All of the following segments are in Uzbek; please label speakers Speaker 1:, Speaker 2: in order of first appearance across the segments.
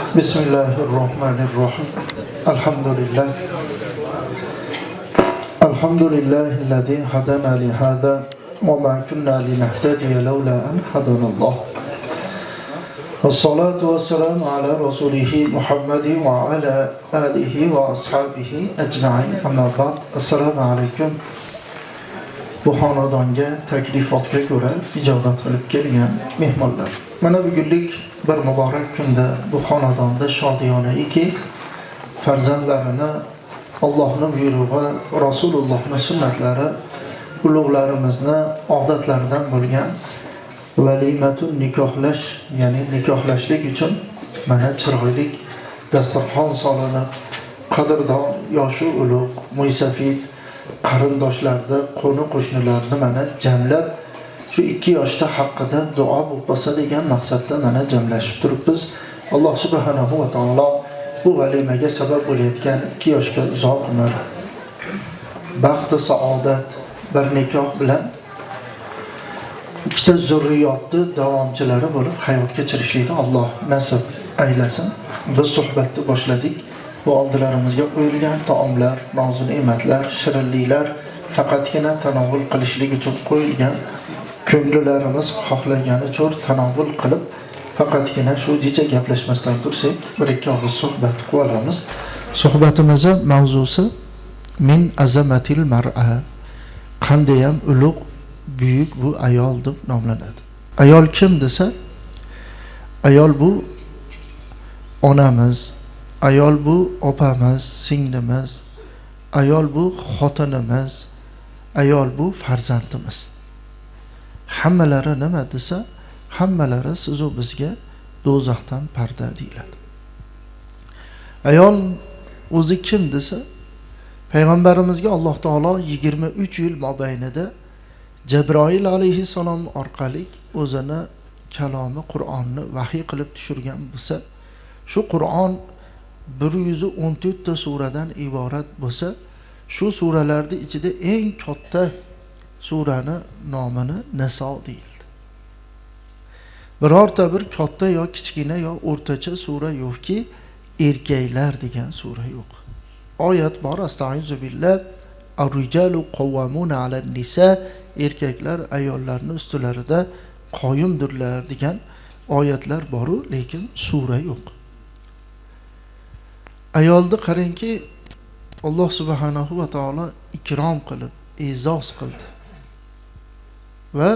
Speaker 1: Bismillahirrahmanirrahim. Elhamdülillah. Elhamdülillahi'llezî hadana li hâzâ ve mâ kunnâ linehtediye levlâ en hadanallah. Vessalatu vesselamu ala Resulihi Muhammedin ve ala alihi ve ashabihi ecma'in. Amma ba'd. Assalamu aleyküm. Bu xonadonga taklifotga ko'ra ijobat qilib kelgan mehmonlar. Mana bugunlik bir muborak kunda bu xonadonda shodiyonaki farzandlarini Allohning buyrug'i, Rasulullohning sunnatlari, ulug'larimizni odatlaridan bo'lgan valimatun nikohlash, ya'ni nikohlashlik uchun mana chiroylik dasturxon solinib, qadrdon, yoshi ulug', mo'ysafid qarindoshlarni, qo'ni qo'shnilarni mana jamlab shu 2 yoshda haqida duo bo'lsa degan maqsadda mana jamlashib turibmiz. Alloh subhanahu va taolo bu valimaga sabab bo'layotgan 2 yoshga uzoq umr, baxt va saodat, bir nikoh bilan 2 zurriyotni davomchilari bo'lib hayot kechirishlikni Alloh nasib aylasin. Biz suhbatni boshladik. Bu oldilarimizga qo'yilgan taomlar, nozik ne'matlar, shirinliklar faqatgina tanovul qilishlik uchun qo'yilgan. Ko'ngillarimiz xohlagunicha tanovul qilib, faqatgina shu jicha gaplashmasdan tursak, bir ikki og'iz suhbat qilib olamiz. Suhbatimizning mavzusi min azamatil mar'a. Qanday ulug' buyuk bu ayol deb nomlanadi. Ayol kim desa, ayol bu onamiz, ayol bu opamiz, singlimiz, ayol bu xotinimiz, ayol bu farzandimiz. Hammalari nima desa, hammalari siz va bizga do'zaxdan parda deyiladi. Ayol o'zi kim desa, payg'ambarimizga Alloh taolo 23 yil mobaynida Jabroil alayhissalom orqali o'zini kalomi Qur'onni vahiy qilib tushirgan bo'lsa, shu Qur'on 114 ta suradan iborat bo'lsa, shu suralarning ichida eng katta surani nomini Niso deyildi. Birorta bir katta yo kichkina yo o'rtacha sura yo'qki, erkaklar degan sura yo'q. Oyat bor, astag'izu billah, ar-rijalu qawwamuna 'alan nisa, erkaklar ayollarning ustilarida qoyimdirlar degan oyatlar bor, lekin sura yo'q. Ayolni qarangki, Alloh subhanahu va taolo ikrom qilib, e'zoz qildi. Va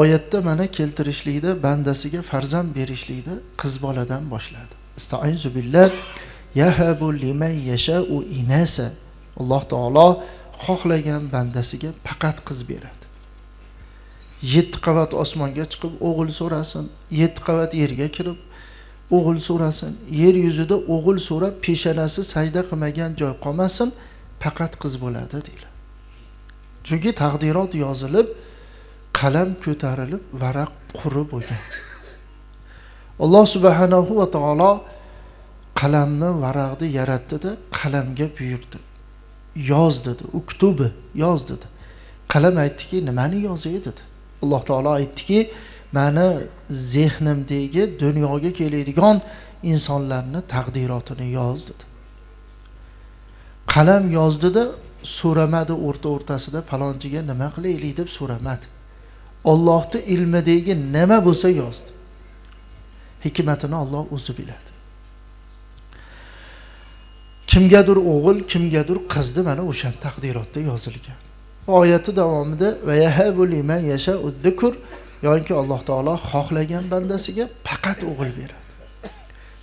Speaker 1: oyatda mana keltirishlikda bandasiga farzand berishlikda qiz boladan boshladi. Istaizu billah, yahabu liman yasha'u inasa. Alloh taolo xohlagan bandasiga faqat qiz beradi. 7 qavat osmonga chiqib o'g'il so'rasin, 7 qavat yerga kirib o'g'il so'rasin, yer yuzida o'g'il so'rab peshonasi sajda qilmagan joy qolmasin, faqat qiz bo'ladi deydi. Chunki taqdirot yozilib, qalam ko'tarilib, varaq qurib bo'lgan. Alloh subhanahu va taolo qalamni, varaqni yaratdi-da, qalamga buyurdi. Yoz dedi, uktubi, yoz dedi. Qalam aytdiki, nimani yozay dedi. Alloh taolo aytdiki, mani zehnimdagi dunyoga keladigan insonlarni taqdirotini yoz dedi. Qalam yozdi-da, so'ramadi o'rtasida falonchiga nima qilaylik deb so'ramadi. Allohning ilmidagi nima bo'lsa yozdi. Hikmatini Alloh o'zi biladi. Kimgadir o'g'il, kimgadir qizni mana o'sha taqdirotda yozilgan. Oyati davomida va yahabu liman yasha'u zikr, yoki Alloh taolo xohlagan bandasiga faqat o'g'il beradi.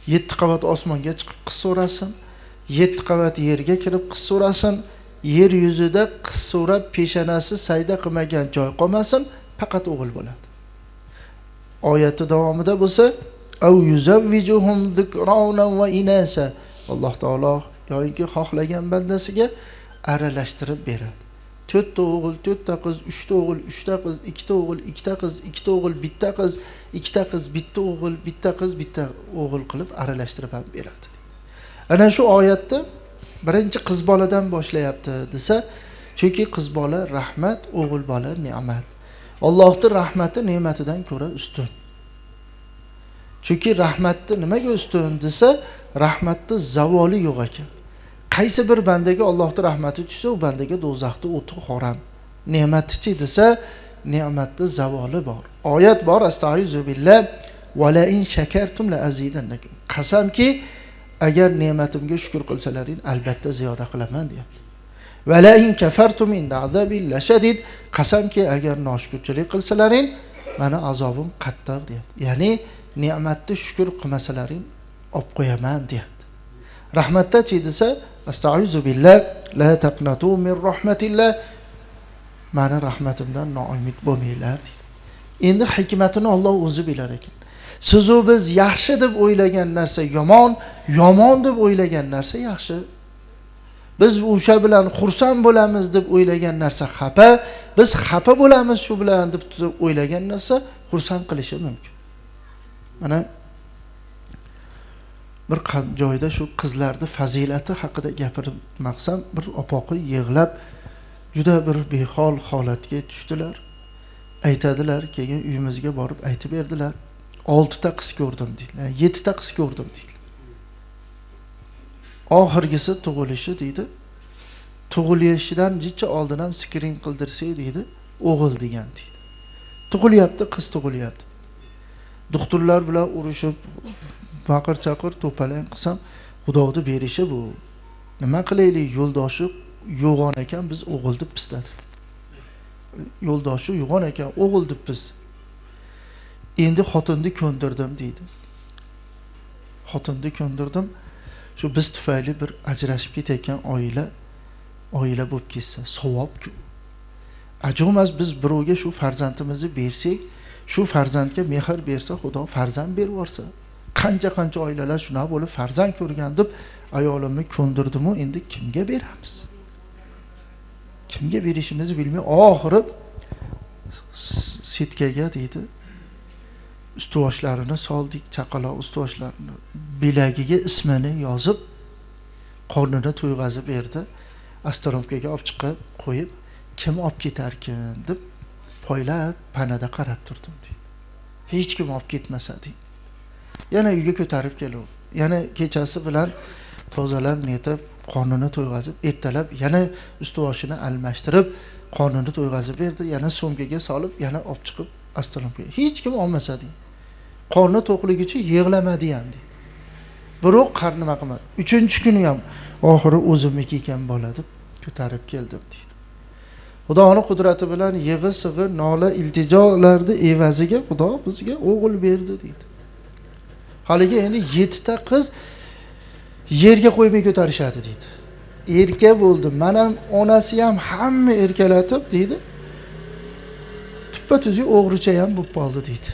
Speaker 1: 7 qavat osmonga chiqib qiz so'rasin, 7 qavat yerga kirib qiz so'rasin, yer yuzida qiz so'rab peshonasi sajda qilmagan joy qolmasin, faqat o'g'il bo'ladi. Oyati davomida bo'lsa, aw yuzavvijuhum zikrana va inasa. Alloh taolo yoki xohlagan bandasiga aralashtirib beradi. 4 ta o'g'il, 4 ta qiz, 3 ta o'g'il, 3 ta qiz, 2 ta o'g'il, 2 ta qiz, 2 ta o'g'il, 1 ta qiz, 2 ta qiz, 1 ta o'g'il, 1 ta qiz, 1 ta o'g'il qilib aralashtirib ham beradi. Ana shu oyatda birinchi qiz boladan boshlayapti desa, chunki qiz bola rahmat, o'g'il bola ne'mat. Allohning rahmati ne'matidan ko'ra ustun. Chunki rahmatni nimaga ustun desa, rahmatni zavoli yo'q ekan. Qaysi bir bandaga Allohning rahmati tushsa, u bandaga do'zaxda o'ti harom. Ne'matchi desa, ne'matni zavoli bor. Oyat bor, astag'izu billah, va la in shakartum la azidannakum. Qasamki, agar ne'matimga shukr qilsalaring, albatta ziyoda qilaman deyapti. Va la in kafartum inna azabi lashadid. Qasamki, agar noshukrchilik qilsalaring, mana azobim qattiq deyapti. Ya'ni ne'matni shukr qilmasalaring olib qo'yaman deyapti. Rahmatda-chi desa, astag'izu billah, la taqnatu min rahmatillah. Mani rahmatimdan noumid bo'lmanglar deydi. Endi hikmatini Alloh o'zi bilar ekan. Siz u biz yaxshi deb o'ylagan narsa yomon, yomon deb o'ylagan narsa yaxshi. Biz o'sha bilan xursand bo'lamiz deb o'ylagan narsa xafa, biz xafa bo'lamiz shu bilan deb o'ylagan narsa xursand qilishi mumkin. Mana bir joyda shu qizlarning fazilati haqida gapirib maqsam, bir opoqi yig'lab juda bir behol holatga tushdilar. Aytadilar, keyin uyimizga borib aytib berdilar. 6 ta qiz ko'rdim dedilar. 7 ta qiz ko'rdim dedilar. Oxirgisi tug'ilishi deydi. Tug'ilishidan jicha oldin ham skrin qildirsak deydi, o'g'il degan deydi. Tug'ilyapti, qiz tug'ilyapti. Doktorlar bilan urushib, baqir-chaqir to'palang qilsam, Xudoning berishi bu. Nima qilaylik, yo'ldoshi yo'g'on ekan, biz o'g'il deb pistadik. Yo'ldoshi yo'g'on ekan, o'g'il deb biz. Endi xotinni ko'ndirdim deydi. Xotinni ko'ndirdim. Shu biz tufayli bir ajrashib ketayotgan oila bo'lib ketsa, savob-ku. Ajo'mas biz birovga shu farzandimizni bersak, shu farzandga mehr bersa, Xudo farzand berib yorsa. Qancha oilalar shuna bo'lib farzand ko'rgan deb ayolimni ko'ndirdim-u, endi kimga beramiz? Kimga berishimizni bilmay, oxiri setkaga deydi. Ustuvoshlarini soldik, chaqaloq ustuvoshlarini bilagiga ismini yozib, qornini to'yg'azib berdi. Astronomkaga olib chiqib qo'yib, kim olib ketarkin deb poylab panada qarab turdim deydi. Hech kim olib ketmasa deydi. Yana uyga ko'tarib keldi. Yana kechasi bilan tozalab netib, qornini to'yg'azib, ertalab yana ustuvoshini almashtirib, qornini to'yg'azib berdi, yana so'mkaga solib, yana olib chiqib astronomkaga. Hech kim olmasa deydi. Qorni to'qligicha yig'lamadi ham deydi. Biroq qarnima qilmadi. 3-kuni ham oxiri o'zimniki ekan bola deb ko'tarib keldim deydi. Xudoning qudrati bilan yig'i-sig'i, nola, iltijolarning evaziga Xudo bizga o'g'il berdi deydi. Haliga endi 7 ta qiz yerga qo'ymay ko'tarishadi deydi. Erka bo'ldi. Mana onasi ham hamma erkalatib deydi. Tuppa-tuzuk o'g'richa ham bo'lib qoldi deydi.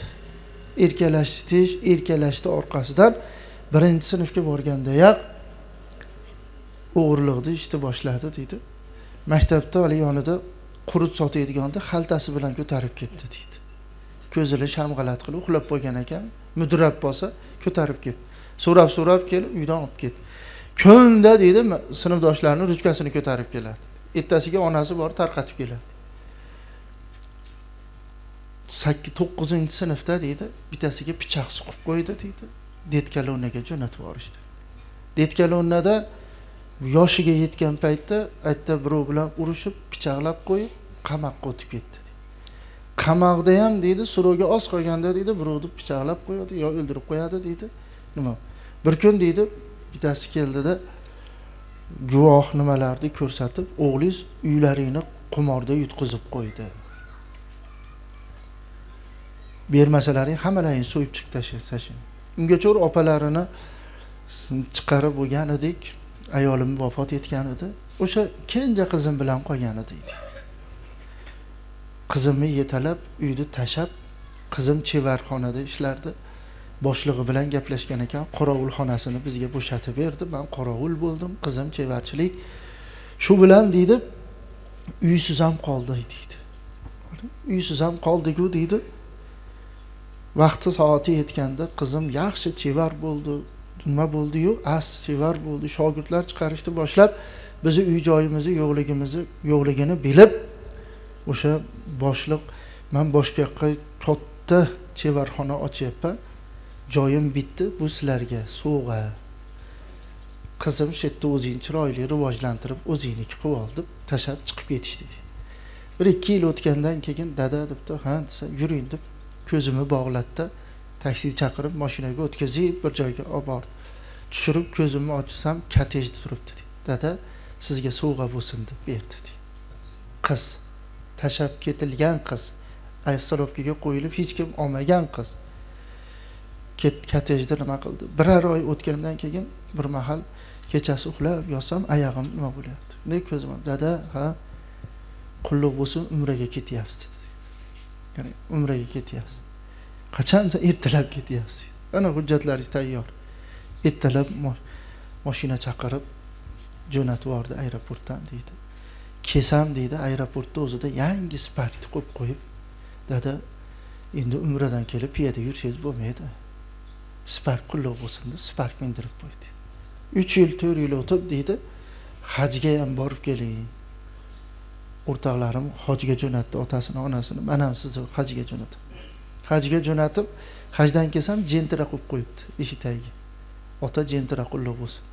Speaker 1: Erkalashdi orqasidan 1-sinfga borganda-yoq o'g'irlikni ishni boshladi deydi. Maktabda hali yonida qurut sotaydiganda xaltasi bilan ko'tarib ketdi deydi. Ko'zini shamg'alat qilib uxlab qo'ygan ekan, mudrab bo'lsa ko'tarib kelib, so'rab kelib uydan olib ketdi. Kunda deydi, sinfdoshlarini ruchkasini ko'tarib keladi. Ertasiga onasi borib tarqatib keladi. 8-9-sinfda deydi, bittasiga pichoq suqib qo'ydi deydi. Detkalonnaga jo'natib yuborishdi. Detkalonnada yoshiga yetgan paytda aytda birov bilan urushib, pichoqlab qo'yib, qamoqqa o'tib ketdi. Qamoqda ham deydi, so'rovga oz qolganda deydi, birovni pichoqlab qo'yadi yo o'ldirib qo'yadi deydi. Nima? Bir kun deydi, bittasi keldida guvoh nimalarni ko'rsatib, o'g'lingiz uylaringni qumorda yutqizib qo'ydi. Bermasalaring hammalaringni so'yib chiqib tashlang. Ungacha opalarini chiqarib bo'lgan edik. Ayolim vafot etgan edi. O'sha kenja qizim bilan qolgan edi. Qizimni yetalab uyni tashab, qizim chevarxonada ishlardi. Boshlig'i bilan gaplashgan ekan, qorovulxonasini bizga bo'shatib berdi. Men qorovul bo'ldim, qizim chevarchilik. Shu bilan deydi, uysiz ham qoldi deydi. Uysiz ham qoldi-ku deydi. Vaqti soati yetganda qizim yaxshi chevar bo'ldi. Nima bo'ldi-yu? Chevar bo'ldi. Shogirdlar chiqarishni boshlab, bizi uy joyimizni yo'qligini bilib, o'sha boshliq, men boshqa yoqqa katta chevarxona ochyapman. joyim bitdi, bu sizlarga sovg'a. Qizim shu yerda o'zing chiroyli rivojlantirib, o'zingniki qilib ol deb tashab chiqib ketishdi. 1-2 yil o'tgandan keyin dada debdi, ha desa, yuring deb ko'zimni bog'latdi, taksi chaqirib mashinaga o'tkazib bir joyga olib bordi. Tushirib ko'zimni ochsam, kotejda turibdi. Dada, sizga sovg'a bo'lsin deb berdi. Qiz, tashab ketilgan qiz, aystolovkaga qo'yilib hech kim olmagan qiz. Kotejda nima qildi? 1 oy o'tgandan keyin bir mahal kechasi uxlab yotsam, oyog'im nima bo'lyapti. Nega ko'zim? Dada, ha, qulluq bo'lsin, umraga ketyapsiz dedi. Ya'ni umraga ketyapsiz. Qachon ertalab ketyapsiz? Ana hujjatlaringiz tayyor. Ertalab mashina chaqirib jo'natib yubordi aeroportdan deydi. Kesam deydi, aeroportda o'zida yangi Spark'ni qo'yib, dada, endi umradan kelib piyoda yursangiz bo'lmaydi. Spark qulluq bo'lsin deb Spark mindirib qo'ydi. 3 yil, 4 yil o'tib deydi, hajga ham borib keling. O'rtoqlarim hajga jo'natdi otasini, onasini. Men ham sizni hajga jo'nataman. Hajga jo'natib, hajdan kelsam jentira qo'yib qo'yibdi eshik tagiga. Ota jentira qulluq bo'lsin.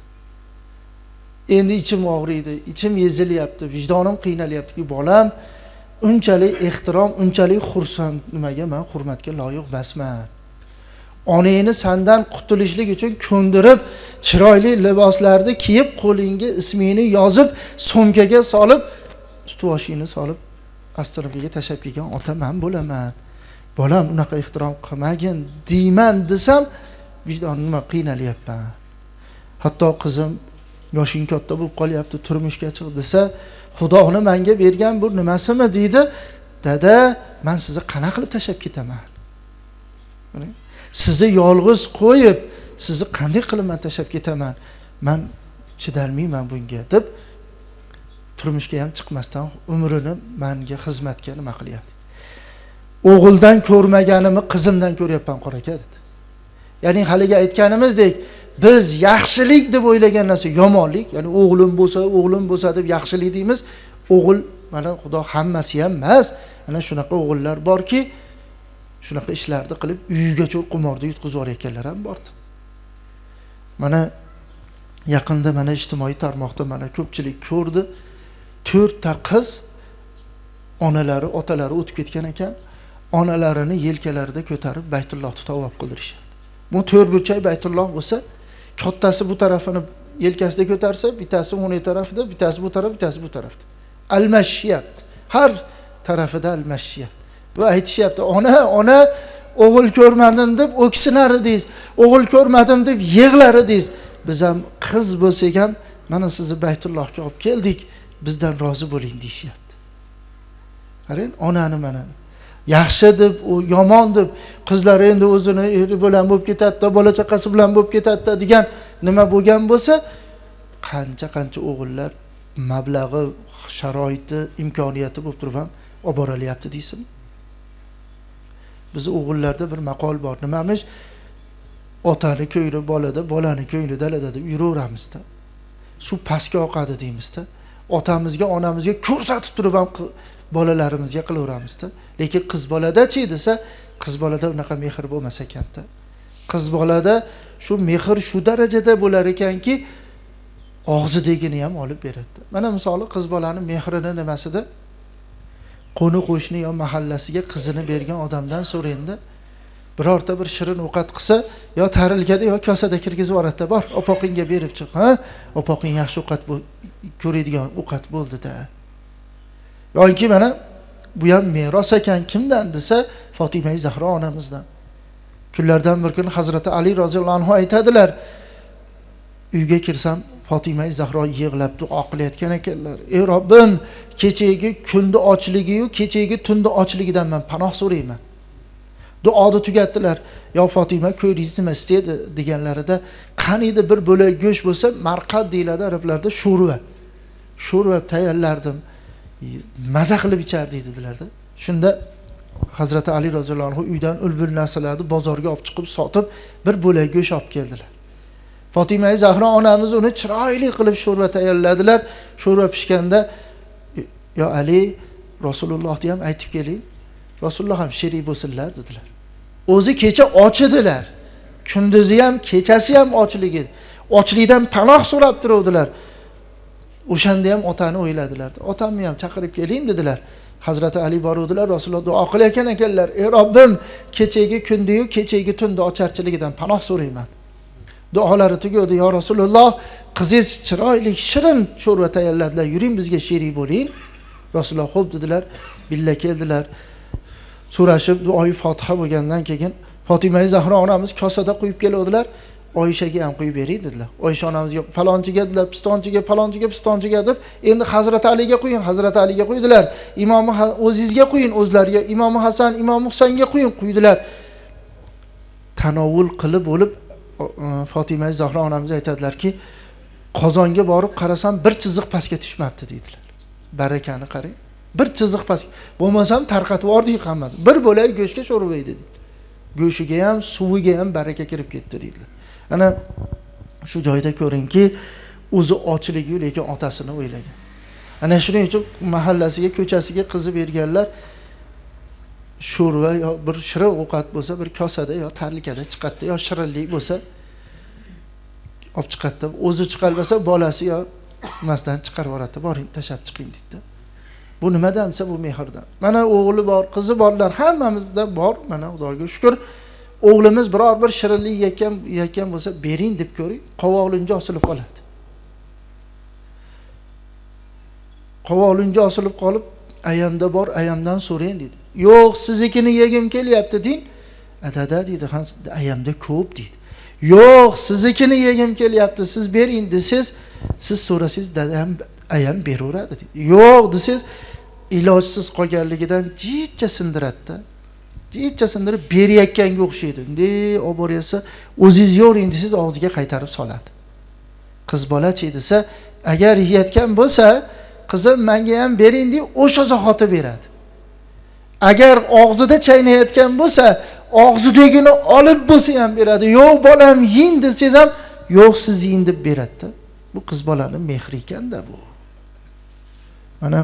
Speaker 1: Endi ichim og'riydi, ichim ezilyapti, vijdonim qiynalyaptiki, bolam unchalik ehtirom, unchalik xursand, nimaga men hurmatga loyiq emasman. Onangni sendan qutulishlik uchun ko'ndirib, chiroyli liboslarni kiyib, qo'lingga ismingni yozib, so'mkaga solib, ustuvoshingni solib, astronomiyaga tashab kelgan ota men bo'laman. Bolam unaqa ehtirom qilmagin deyman desam, vijdonim nima qiynalyapman. Hatto qizim yoshing katta bo'lib qolyapti, turmushga chiq desa, Xudoning menga bergan bu nimasimi deydi. Dada, men sizni qana qilib tashab ketaman? Sizni yolg'iz qo'yib, sizni qanday qilib men tashab ketaman? Men chidolmayman bunga deb turmushga ham chiqmasdan umrini menga xizmatga nima qilyapti. O'g'ildan ko'rmaganimni qizimdan ko'ryapman qora aka dedi. Ya'ni haliga aytganimizdek, biz yaxshilik deb o'ylagan narsa yomonlik, ya'ni o'g'lim bo'lsa deb yaxshilik deymiz. O'g'il mana Xudo hammasi ham emas. Ana shunaqa o'g'illar borki, shunaqa ishlarni qilib uyiga cho'l qimorda yutqizib yuborganlar ham bor. Mana yaqinda mana ijtimoiy tarmoqda mana ko'pchilik ko'rdi. 4 ta qiz onalari, otalari o'tib ketgan ekan, onalarini yelkalarida ko'tarib Baytullohni tavof qildirishadi. Bu 4 burchak Baytulloh bo'lsa, kattasi bu tarafini yelkasida ko'tarsa, bittasi o'ng tarafida, bittasi bu taraf, bittasi bu tarafda. Almashyapti. Har tarafida almashyapti. Va aytishyapti, ona o'g'il ko'rmadim deb o'ksinar edingiz, o'g'il ko'rmadim deb yig'lar edingiz. Biz ham qiz bo'lsak ham mana sizni Baytullohga olib keldik, bizdan rozi bo'ling deyishyapti. Qarang, onani mana yaxshi deb, yomon deb, qizlar endi o'zini eri bilan bo'lib ketadi, bola chaqasi bilan bo'lib ketadi degan nima bo'lgan bo'lsa, qancha o'g'illar mablag'i, sharoiti, imkoniyati bo'lib turib ham olib boralyapti deysin. Biz o'g'illarda bir maqol bor. Nimamish? Otani ko'ngli bolada, bolani ko'ngli dalada deb yuraveramizda. Suv pastga oqadi deymizda. Otamizga, onamizga ko'rsatib turib ham bolalarimizga qilaveramizda. Lekin qiz bolada-chi desa, qiz bolada unaqa mehr bo'lmas ekanda. Qiz bolada shu mehr shu darajada bo'lar ekanki, og'zidagini ham olib beradi. Mana misoli qiz bolaning mehrini nimasida? Qo'ni qo'shni yo mahallasiga qizini bergan odamdan so'raydi. Birorta bir shirin ovqat qilsa, yo tarilgada yo kosada kirgizib yuboradi. Bor, opoqingga berib chiq, ha? Opoqing yaxshi ovqat ko'radigan ovqat bo'ldi-da. Yoki mana bu ham meros ekan kimdan desa, Fatima Zahro onamizdan. Kunlardan bir kun Hazrati Ali roziyallohu anhu aytadilar, uyga kirsam Fatima Zahro yig'lab duo qilayotgan ekanlar. Ey Robbim, kechagi kunda ochligiyu kechagi tunda ochligidan men panoh so'rayman. Duoni tugatdilar. Yo Fatima, ko'ringiz nima istedi deganlarida, qaniydi bir bo'lak go'sht bo'lsa, marqat deyiladi arablarda, sho'rva tayyorlardim. Maza qilib ichardi dedilarda. Shunda Hazrati Ali roziyallohu anhu uydan ulbul narsalarni bozorga olib chiqib sotib, bir bo'lak go'sht olib keldilar. Fatima Zahro onamiz uni chiroyli qilib sho'rva tayyorladilar. Sho'rva pishganda, "Yo Ali, Rasulullohni ham aytib keling. Rasululloh ham sherik bo'lsinlar" dedilar. O'zi kecha och edilar. kunduzi ham, kechasi ham ochligi. Ochlikdan panoh so'rab turuvdilar. O'shanda ham otani o'yladilar. Otamni ham chaqirib keling dedilar. Hazrati Ali boruvdilar, Rasululloh duo qilayotgan ekanlar. Ey Robbim, kechagi kundiyu, kechagi tunda ocharchiligidan panoh so'rayman. Duolari tugadi, ya Rasululloh, qizingiz chiroyli, shirin sho'rva tayyorladilar. Yuring bizga sherik bo'ling. Rasululloh xo'p dedilar, billa keldilar. So'rashib duoyi Fotiha bo'lgandan keyin Fatima Zahro onamiz kosada quyib keladilar. Oyshaga ham quyib bering dedilar. Oysha onamizga falonchiga dedilar, pistonchiga, falonchiga, pistonchiga deb, endi Hazrat Aliga quying, Hazrat Aliga quydilar. Imomi o'zingizga quying, o'zlariga, Imomi Hasan, Imomi Husaynga quying, quydilar. Tanovul qilib bo'lib Fatima Zahro onamiz aytadilarki, qozonga borib qarasam bir chiziq pastga tushmabdi dedilar. Barakani qarang. Bir chiziq pastga. Bo'lmasam tarqatib yubordik hammasi. Bir bo'lay go'shga sho'rva edi. Go'shiga ham, suviga ham baraka kirib ketdi dedilar. Ana shu joyda ko'ringki, o'zi ochligiyu lekin otasini o'ylagan. Ana shuning uchun mahallasiga, ko'chasiga qizi berganlar sho'rva yo bir shirin ovqat bo'lsa, bir kosada yo tarlikada chiqadi, yo shirinlik bo'lsa olib chiqadi. O'zi chiqalmasa bolasi yo masdan chiqarib yuboradi. Boring, tashab chiqing dedi. Bu nimadan desa, bu mehrdan. Mana o'g'li bor, qizi borlar, hammamizda bor. Mana Xudoga shukr. O'g'limiz biror bir shirinlik yeyotgan bo'lsa, bering deb ko'ring, qovoqlinja osilib qoladi. Qovoqlinja osilib qolib, ayamda bor, ayamdan so'rang dedi. Yo'q, siznikini yegim kelyapti deng. Adada dedi, ayamda ko'p dedi. Yo'q, siznikini yegim kelyapti, siz bering desiz, siz so'rasangiz dadam ayam beraveradi dedi. Yo'q desiz, ilojsiz qolganligidan jichcha sindiradida. Jichcha sindirib berayotganga o'xshaydi. Bunday olib borsa, o'zingiz yo'ring desiz, og'ziga qaytarib soladi. Qiz bola-chi desa, agar yeyotgan bo'lsa, qizim menga ham bering deb o'sha zahoti beradi. Agar og'zida chaynayotgan bo'lsa, og'zidagini olib bo'lsa ham beradi. Yo'q bolam ying desangiz ham, yo'q siz ying deb beradi. Bu qiz bolaning mehri ekanda bu. Mana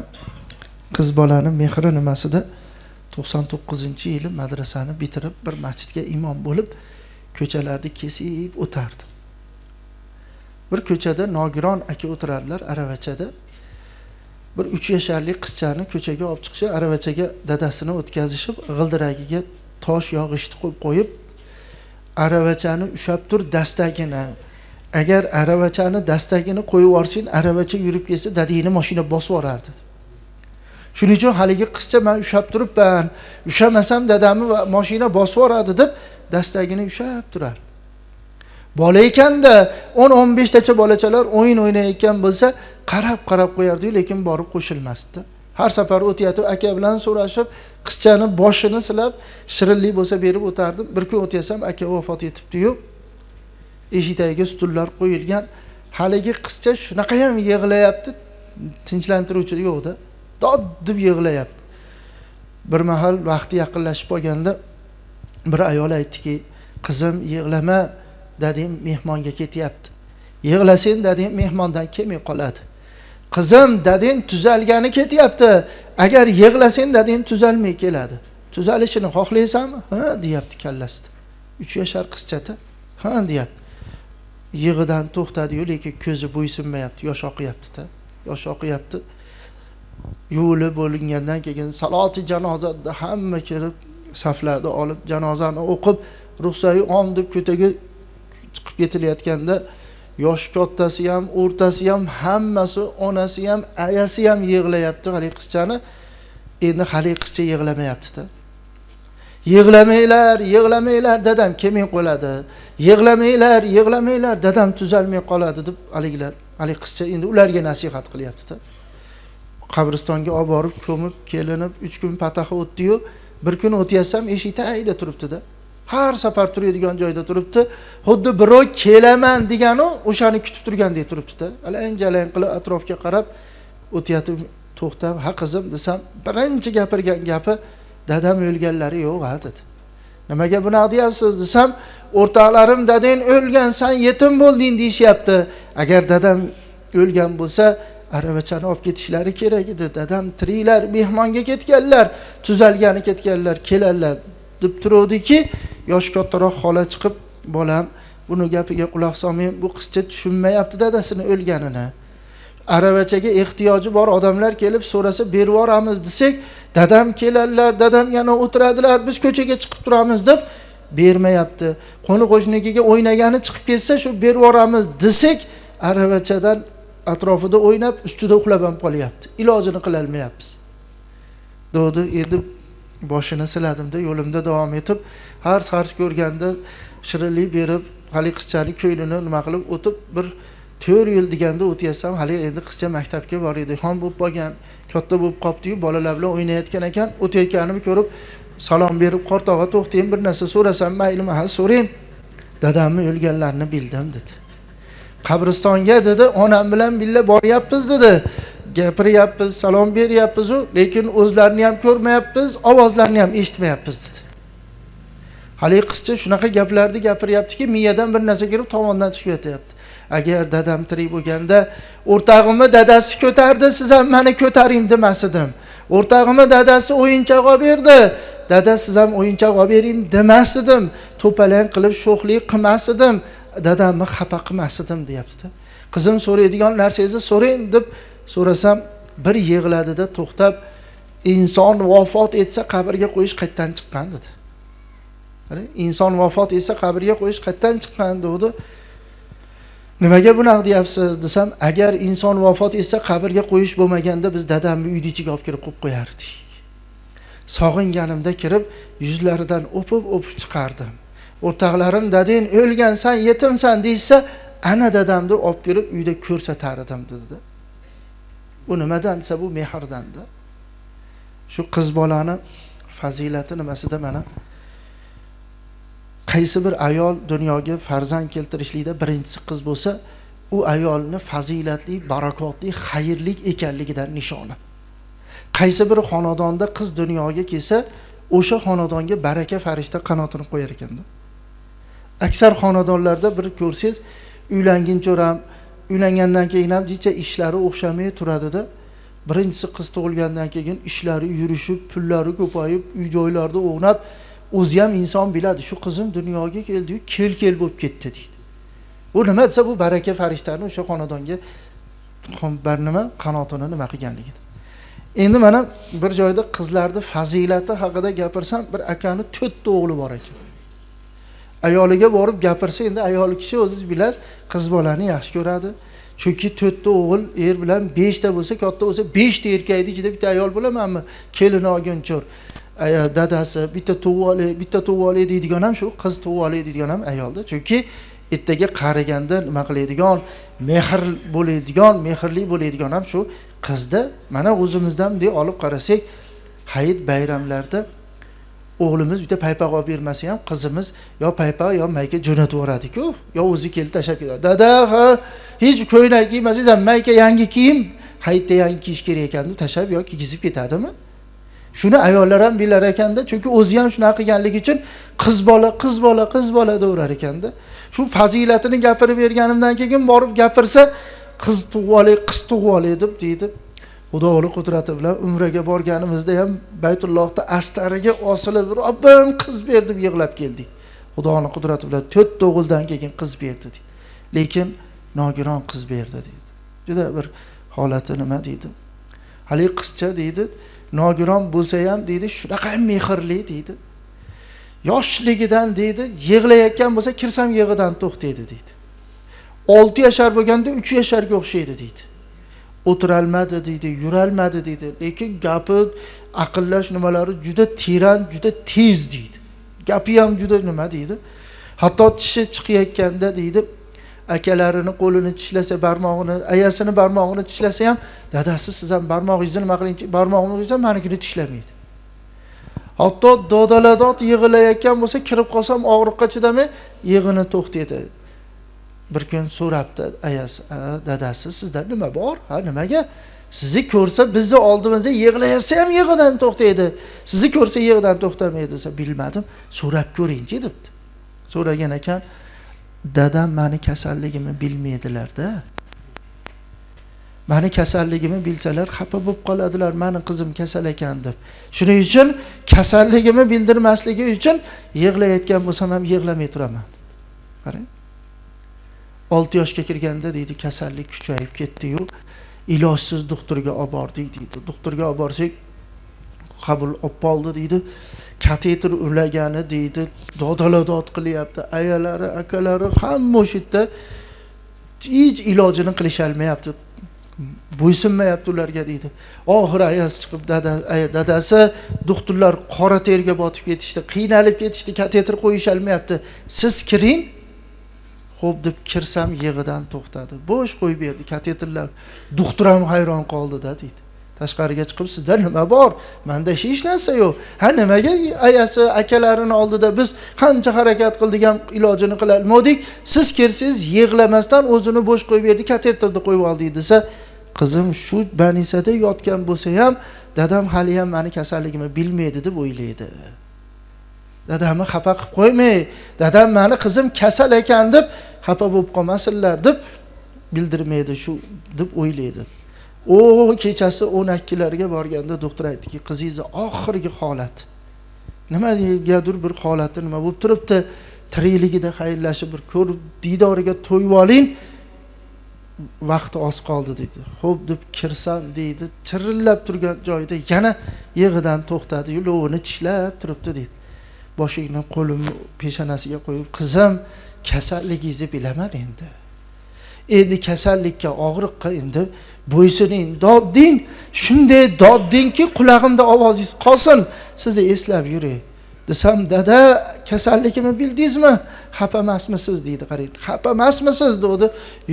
Speaker 1: qiz bolaning mehri nimasida 99-yili madrasani bitirib bir masjidga imom bo'lib ko'chalarni kesib o'tardi. Bir ko'chada nogiron aka o'tirardilar aravachada. Bir 3 yoshli qizchani ko'chaga olib chiqishi, aravachaga dadasini o'tkazishib, g'ildiragiga tosh yog'ishni qo'yib, aravachani ushab tur dastagini. Agar aravachani dastagini qo'yib yuborsang, aravacha yurib ketsa, dadingni mashina bosib yuborardi. Shuning uchun haligi qizcha men ushab turibman, ushamasam dadamni va mashina bosib yuboradi deb dastagini ushab turar. Bola ekanda 10-15 tacha bolachalar o'yin o'ynayotgan bo'lsa, qarab qo'yardi, lekin borib qo'shilmasdi. Har safar o'tayotib aka bilan so'rashib, qizchani boshini silab, shirinlik bo'lsa berib o'tardim. Bir kun o'tayasam aka vafot etibdi-yu, eshik tagiga stullar qo'yilgan. Haligi qizcha shunaqa ham yig'layapti, tinchlantiruvchi yo'qda. Dod deb yig'layapti. Bir mahal vaqti yaqinlashib qolganda bir ayol aytdiki, qizim yig'lama, dading mehmonga ketyapti. Yig'lasang dading mehmondan kelmay qoladi. Qizim, dading tuzalgani ketyapti. Agar yig'lasang dading tuzalmay keladi. Tuzalishini xohlaysanmi? Ha, deyapti kallasida. 3 yoshar qizchata. Ha, deyapti. Yig'idan to'xtadi-yu, lekin ko'zi bo'ysunmayapti, yosh oqyapti-da. Yosh oqyapti. Yuvilib bo'lingandan keyin saloti janozada hamma kirib saflarda olib janozani o'qib ruxsat om deb ko'taga chiqib ketilayotganda yosh kattasi ham, o'rtasi ham, hammasi, onasi ham, ayasi ham yig'layapti hali qizchani. Endi hali qizcha yig'lamayapti-da. Yig'lamanglar, dadam kelmay qoladi. Yig'lamanglar, dadam tuzalmay qoladi deb hali qizcha endi ularga nasihat qilyapti-da. Qabristonga olib borib ko'mib, kelinib 3 kun pataxa o'tdi-yu, bir kun o'tyapsam eshik tagida turibdi-da. Har safar turadigan joyda turibdi. Xuddi birov kelaman degani o'shani kutib turgandek turibdi-da. Alang-jalang qilib atrofga qarab o'tyapti, to'xtab, "Ha qizim" desam, birinchi gapirgan gapi "Dadam o'lganlari yo'q" dedi. "Nimaga bunaqa deyapsiz?" desam, "O'rtoqlarim dadang o'lgan, sen yetim bo'lding" deyishyapti. Agar dadam o'lgan bo'lsa, aravachani olib ketishlari kerak edi. Dadam tiriklar, mehmonga ketganlar, tuzalgani ketganlar, kelarlar deb turavdiki, yosh kattaroq xola chiqib bolam buni gapiga quloq solmang, bu qizcha tushunmayapti dadasini o'lganini. Aravachaga ehtiyoji bor odamlar kelib so'rasa berib yuboramiz desak, dadam keladilar, dadam yana o'tiradilar, biz ko'chaga chiqib turamiz deb bermayapti. Qo'ni-qo'shnikiga o'ynagani chiqib ketsa, shu berib yuboramiz desak, aravachadan atrofida o'ynab, ustida uxlab ham qolyapti. Ilojini qila olmayapmiz. Dedi, endi boshini siladimda, yo'limda davom etib, har ko'rganda shirinlik berib, hali qizchalik ko'ylini nima qilib o'tib, bir 4 yil deganda o'tyapsam, hali endi qizcha maktabga bor edi. Xon bo'lib qolgan, katta bo'lib qopdi-yu, bolalar bilan o'ynayotgan ekan, o'tayotganimni ko'rib, salom berib, "Qortog'a to'xtang, bir narsa so'rasam maylimi?" "Ha, so'rang." "Dadamni o'lganlarini bildim" dedi. "Qabristonga" dedi, "onam bilan billa boryapmiz" dedi. "Gapiryapmiz, salom beryapmiz, lekin o'zlarini ham ko'rmayapmiz, ovozlarini ham eshitmayapmiz" dedi. Hali qizcha shunaqa gaplarni gapiryaptiki, miyadan bir narsa kirib tomondan chiqib ketyapti. Agar dadam tirik bo'lganda, o'rtog'imni dadasi ko'tardi, siz ham meni ko'taring demasidim. O'rtog'imni dadasi o'yinchoq olib berdi, dada siz ham o'yinchoq olib bering demasidim. To'palang qilib sho'xlik qilmasidim, dadamni xafa qilmasidim deyapti. Qizim so'raydigan narsangizni so'rang deb so'rasam, bir yig'ladida to'xtab, "Inson vafot etsa qabrga qo'yish qayerdan chiqqan" dedi. Inson vafot etsa qabrga qo'yish qayerdan chiqqan dedi. "Nimaga bunaqa deyapsiz?" desam, "Agar inson vafot etsa qabrga qo'yish bo'lmaganda biz dadamni uyning ichiga olib kirib qo'yib qo'yardik. Sog'inganimda kirib, yuzlaridan o'pib chiqardim. O'rtoqlarim dadang o'lgansan, yetimsan deysa, ana dadamni olib kirib uyda ko'rsatar edim" dedi. Bu nimadan desa, bu mehrdandir. Shu qiz bolani fazilati nimasida mana qaysi bir ayol dunyoga farzand keltirishlikda birinchisi qiz bo'lsa, u ayolni fazilatli, barakotli, xayrlik ekanligidan nishona. Qaysi bir xonadonda qiz dunyoga kelsa, o'sha xonadonga baraka farishta qanotini qo'yar ekanda. Aksar xonadonlarda bir ko'rsangiz, uylanguncha ham, uylangandan keyin ham jicha ishlari o'xshamay turadi-da. Birinchisi qiz tug'ilgandan keyin ishlari yurishib, pullari ko'payib, uy-joylarda o'ynab, o'zi ham inson biladi, shu qizim dunyoga keldi-yu, kel bo'lib ketdi deydi. Bu nima desa, bu baraka farishtani o'sha xonadonga qanotini nima qilganligidir. Endi mana bir joyda qizlarning fazilati haqida gapirsam, bir akani 4 ta o'g'li bor ekan. Ayoliga borib gapirsa, endi ayol kishi o'zingiz bilasiz, qiz bolani yaxshi ko'radi. Chunki 4 ta o'g'il er bilan 5 ta bo'lsa, katta bo'lsa 5 ta erkakning ichida bitta ayol bo'lamanmi? Kelini olgunchur. Dadasi bitta tuvoli deydigan ham shu, qiz tuvoli deydigan ham ayolda. Chunki ertaga qariganda nima qiladigan, mehrli bo'ladigan ham shu qizda. Mana o'zimizdan deb olib qarasak, hayit bayramlarda o'g'limiz bitta paypoq olib bermasa ham, qizimiz yo paypoq yo mayka jo'natib yuboradi-ku, yo o'zi kelib tashab ketadi. "Dada, ha, hech ko'ylak kiymasangiz ham mayka yangi kiyim, hayitda yangi kiyish kerak ekan" deb tashab yo kiygizib ketadimi? Shuni ayollar ham bilar ekanda, chunki o'zi ham shunaqa qilganligi uchun qiz bola deyurar ekanda. Shu fazilatini gapirib berganimdan keyin borib gapirsa, qiz tug'voli deb deydi. Xudoning qudrati bilan umraga borganimizda ham Baytullohda astariga osilib, "Robbim qiz berdi" deb yig'lab keldik. Xudoning qudrati bilan 4 o'g'ildan keyin qiz berdi deydi. Lekin nogiron qiz berdi deydi. Juda bir holati nima deydi. Hali qizcha deydi, nogiron bo'lsa ham deydi, shunaqa mehrli deydi. Yoshligidan deydi, yig'layotgan bo'lsa, kirsam yig'idan to'xtaydi deydi. 6 yashar bo'lganda 3 yasharga o'xshaydi deydi. O'tiralmadi deydi, yuralmadi deydi. Lekin gapi, aqllash nimalari juda teran, juda tez deydi. Gapi ham juda nima deydi. Hatto tishi chiqayotganda deydi, akalarini qo'lini tishlasa, barmog'ini, ayasini barmog'ini tishlasa ham, "Dadasi, siz ham barmog'ingizni nima qiling, barmog'imni qo'ysam, menikini tishlamaydi." Hatto dodaladot yig'layotgan bo'lsa, kirib qolsam og'riqqa chidamay, yig'ini to'xtaydi. Bir kun so'rabdi ayasi, "Dadasi, sizda nima bor? Ha, nimaga? Sizni ko'rsa, bizni oldimizda yig'laysa ham yig'idan to'xtaydi. Sizni ko'rsa yig'idan to'xtamaydi" desa, "Bilmadim, so'rab ko'ring-chi" debdi. So'ragan ekan, "Dadam meni kasalligimni bilmaydilar-da. Meni kasalligimni bilsalar xafa bo'lib qoladilar, meni qizim kasal ekan deb. Shuning uchun kasalligimni bildirmasligi uchun yig'layotgan bo'lsam ham yig'lamay turaman." Qarang. 6 yoshga kirganda deydi kasallik kuchayib ketdi-yu, ilojsiz doktorga olib bordik deydi. Doktorga olib borsak, qabul olib oldi deydi. Kateter ulagani deydi, dodalodod qilyapti. Ayalari, akalari hamma o'sha yerda hech ilojini qilisha olmayapti. Bo'ysunmayapti ularga deydi. Oxir ayasi chiqib dadasi doktorlar qora terga botib ketishdi, qiynalib ketishdi, kateter qo'yish olmayapti. Siz kiring. Xo'p deb kirsam yig'idan to'xtadi. Bo'sh qo'yib berdi kateterlar. Doktor ham hayron qoldi-da deydi. Tashqariga chiqib sizda nima bor? Menda hech narsa yo'q. Ha nimaga ayasi, akalarini oldida biz qancha harakat qildik ham ilojini qila olmadik. Siz kelsangiz yig'lamasdan o'zini bo'sh qo'yib berdi, kateterni qo'yib oldi desa, qizim shu banisada yotgan bo'lsa ham, dadam hali ham meni kasalligimni bilmaydi deb o'ylaydi. Dadamni xafa qilib qo'ymay, dadam meni qizim kasal ekan deb xafa bo'lib qolmasinlar deb bildirmaydi shu deb o'ylaydi. O kechasi 12larga borganda doktor aytdiki, qizingizni oxirgi holat. Nimagadir bir holati nima bo'lib turibdi? Tirikligida xayrlashib bir ko'rib diydoriga to'yib oling. Vaqti oz qoldi dedi. Xo'p deb kirsam deydi, chirillab turgan joyida yana yig'idan to'xtadi, yo'lovini tishlab turibdi dedi. Boshingni qo'limni peshonasiga qo'yib, qizim, kasalligingizni bilaman endi. Endi kasallikka, og'riqqa endi bo'ysuning, dodding, shunday doddingki qulog'imda ovozingiz qolsin, sizni eslab yuray. Desam, dada, kasalligimni bildingizmi? Xafa emasmisiz deydi, qarang. Xafa emasmisiz dedi.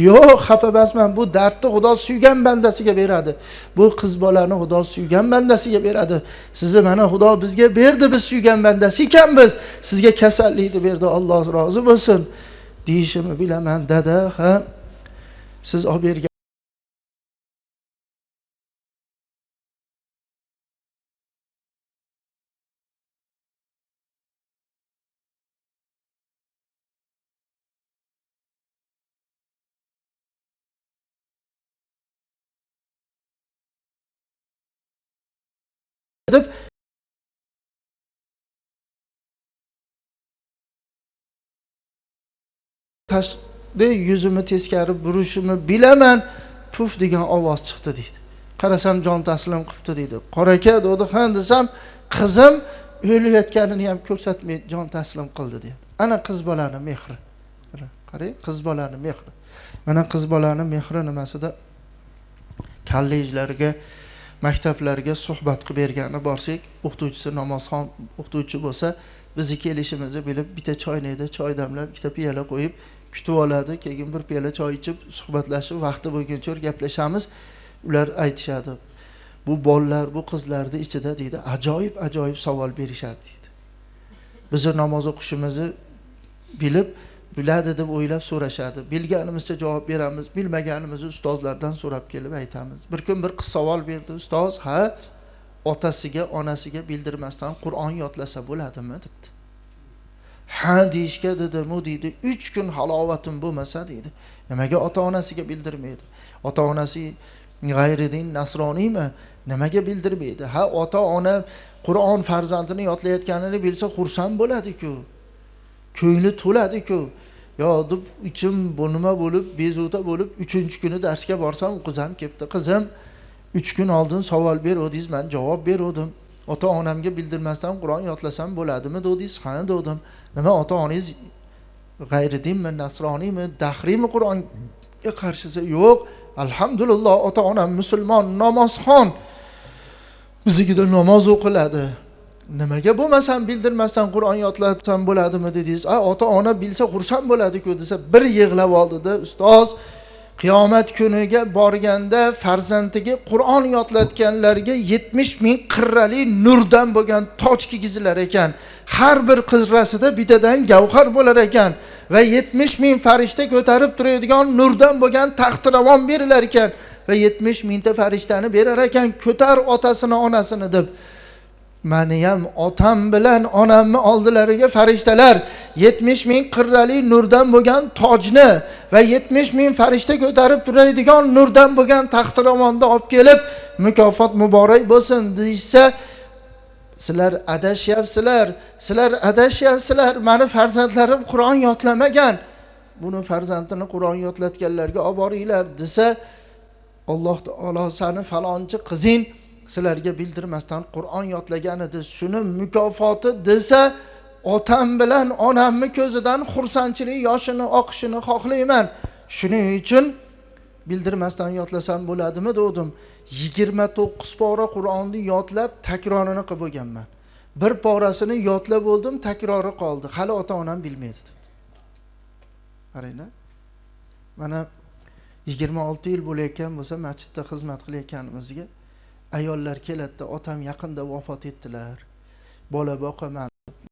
Speaker 1: Yo'q, xafa emasman. Bu dardni Xudo suygan bandasiga beradi. Bu qiz bolani Xudo suygan bandasiga beradi. Sizni mana Xudo bizga berdi, biz suygan bandasi ekanmiz. Sizga kasallikni berdi, Alloh rozi bo'lsin. Deyishimni bilaman, dada, ha. Siz olib bergan deb tashqida yuzimni teskari burishimni bilaman, puf degan ovoz chiqdi deydi. Qarasam jon taslim qilibdi deydi. Qoraka dedi, "Ha" desam, qizim o'layotganini ham ko'rsatmay jon taslim qildi deydi. Ana qiz bolaning mehri. Qarang, qiz bolaning mehri. Mana qiz bolaning mehri nimasida kollejlarga, maktablarga suhbat qilib bergani borsak, o'qituvchisi namozxon o'qituvchi bo'lsa, bizni kelishimizni bilib, bitta choynakda choy damlab, ikkita piyola qo'yib kutib oladi, keyin bir piyola choy ichib, suhbatlashib, vaqti bo'lguncha gaplashamiz. Ular aytishadi. Bu bolalar, bu qizlarning ichida deydi, ajoyib savol berishadi deydi. Bizni namoz o'qishimizni bilib, biladi deb o'ylab so'rashadi. Bilganimizcha javob beramiz, bilmaganimizni ustozlardan so'rab kelib aytamiz. Bir kun bir qiz savol berdi, ustoz, ha, otasiga, onasiga bildirmasdan Qur'on yodlasa bo'ladimi debdi. Ha deyishga dedim, u deydi, 3 kun halovatim bo'lmasa deydi. Nimaga ota-onasiga bildirmaydi? Ota-onasi g'ayridin nasroniymi? Nimaga bildirmaydi? Ha, ota-ona Qur'on farzandini yodlayotganini bilsa xursand bo'ladi-ku. Ko'ngli to'ladi-ku. Yo deb ichim bu nima bo'lib, bezovta bo'lib, 3-kuni darsga borsam, qizim kelibdi. Qizim, 3 kun oldin savol berdingiz, men javob berdim. Ota-onamga bildirmasdan Qur'on yodlasam bo'ladimi dedingiz? Ha dedim. Nima ota-onangiz g'ayridinmi, nasroniymi, dahriymi Qur'onga qarshisi? Yo'q. Alhamdulillah, ota-onam musulmon, namozxon. Biznikida namoz o'qiladi. Nimaga bo'lmasam bildirmasdan Qur'on yodlatsam bo'ladimi dedingiz? Ota-ona bilsa xursand bo'ladi-ku desa, bir yig'lab oldida, ustoz, qiyomat kuniga borganda farzandiga Qur'on yodlatganlarga 70 ming qirrali nurdan bo'lgan toj kiygizilar ekan. Har bir qirrasida bittadan gavhar bo'lar ekan va 70 ming farishta ko'tarib turadigan nurdan bo'lgan taxt-ravon berilar ekan va 70 mingta farishtani berar ekan, ko'tar otasini, onasini deb. Meni ham otam bilan onamni oldilariga farishtalar 70 ming qirrali nurdan bo'lgan tojni va 70 ming farishta ko'tarib turadigan nurdan bo'lgan taxt-ravonni olib kelib, mukofot muborak bo'lsin deysa, sizlar adashyapsizlar. Meni farzandlarim Qur'on yodlamagan. buni farzandini Qur'on yodlatganlarga olib boringlar desa, Alloh taolo seni falonchi qizing sizlarga bildirmasdan Qur'on yodlagan edi, shuni mukofoti desa, otam bilan onamni ko'zidan xursandchilik yoshini oqishini xohlayman. Shuning uchun bildirmasdan yodlasam bo'ladimi dedim. 29 pora Qur'onni yodlab takrorini qilib bo'lganman. Bir porasini yodlab bo'ldim, takrori qoldi. Hali ota-onam bilmaydi dedi. Qaranglar. Mana 26 yil bo'layotgan bo'lsa, masjidda xizmat qilayotganimizga ayollar keladi, otam yaqinda vafot etdilar. Bola boqaman,